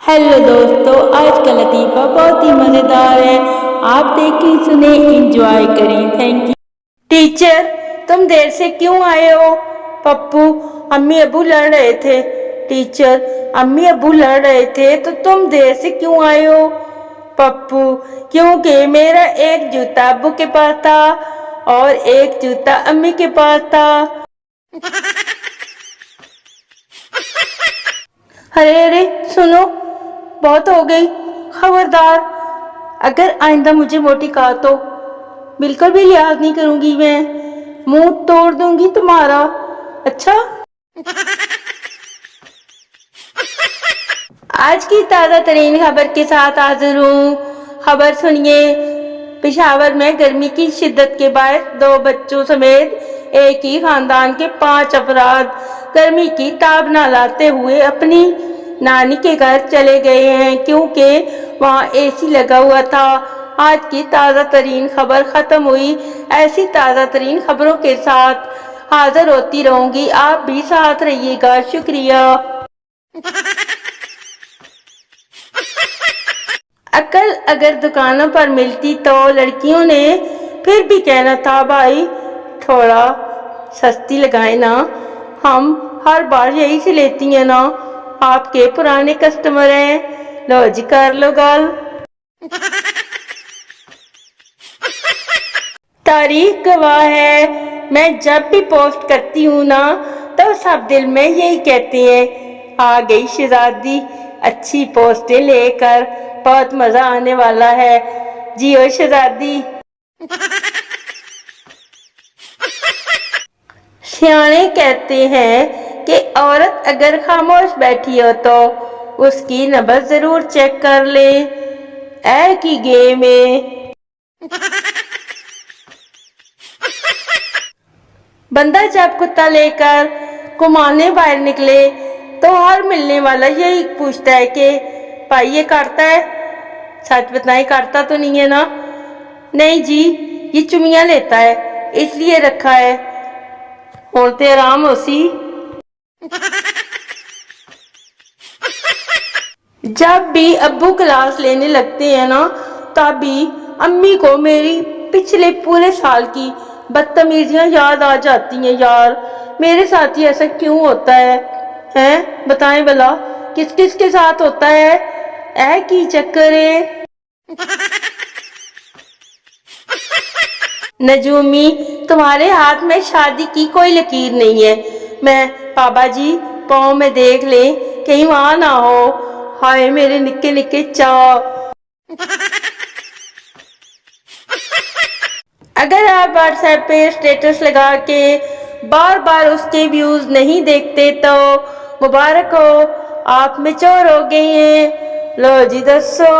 Hello दोस्तों, आज का लतीफ़ा बहुत ही मज़ेदार है। आप देखें, सुने, एंजॉय करें। Thank you. टीचर, तुम देर से क्यों आए हो? पप्पू, अम्मी अबू लड़ रहे थे। टीचर, अम्मी अबू लड़ रहे थे तो तुम देर से क्यों आए हो? पप्पू, क्योंकि मेरा एक जूता अब्बू के पास था और एक जूता अम्मी के पास था। अरे अरे सुनो, बहुत हो गई। खबरदार, अगर आइंदा मुझे मोटी कहा तो बिल्कुल भी लिहाज नहीं करूंगी। मैं मुंह तोड़ दूंगी तुम्हारा। अच्छा। आज की ताज़ा तरीन खबर के साथ हाजिर हूँ। खबर सुनिए। पेशावर में गर्मी की शिद्दत के बाद 2 बच्चों समेत एक ही खानदान के 5 अफराद गर्मी की ताब न लाते हुए अपनी नानी के घर चले गए हैं, क्योंकि वहाँ एसी लगा हुआ था। आज की ताज़ा तरीन खबर खत्म हुई। ऐसी ताज़ा तरीन खबरों के साथ हाजिर होती रहूंगी। आप भी साथ रहिएगा। शुक्रिया। अकल अगर दुकानों पर मिलती तो लड़कियों ने फिर भी कहना था, भाई थोड़ा सस्ती लगाए ना, हम हर बार यही से लेती हैं ना, आपके पुराने कस्टमर हैं। लो जी, कर लो गल। तारीख गवाह है, मैं जब भी पोस्ट करती हूँ ना तो सब दिल में यही कहते हैं, आ गई शहजादी अच्छी पोस्टें लेकर, बहुत मजा आने वाला है। जी ओ शहजादी। सियाने कहते हैं कि औरत अगर खामोश बैठी हो तो उसकी नब्ज जरूर चेक कर ले। ऐ की गे में बंदा जब कुत्ता लेकर घुमाने बाहर निकले तो हर मिलने वाला यही पूछता है कि भाई ये काटता है? सच बताएं, काटता तो नहीं है ना? नहीं जी, ये चुमिया लेता है, इसलिए रखा है। होते आराम हो सी। जब भी अब्बू क्लास लेने लगते हैं ना, तब भी अम्मी को मेरी पिछले पूरे साल की बदतमीजियां याद आ जाती हैं। यार, मेरे साथ ही ऐसा क्यों होता है? हैं बताएं भला, किस किस के साथ होता है? ऐ की चक्कर है। नजूमी, तुम्हारे हाथ में शादी की कोई लकीर नहीं है। मैं पापा जी पाँव में देख ले, कहीं वहां ना हो। हाय मेरे निक्के निक्के चा। अगर आप व्हाट्सएप पे स्टेटस लगा के बार बार उसके व्यूज नहीं देखते तो मुबारक हो, आप मैच्योर हो गई हैं। लो जी दसो।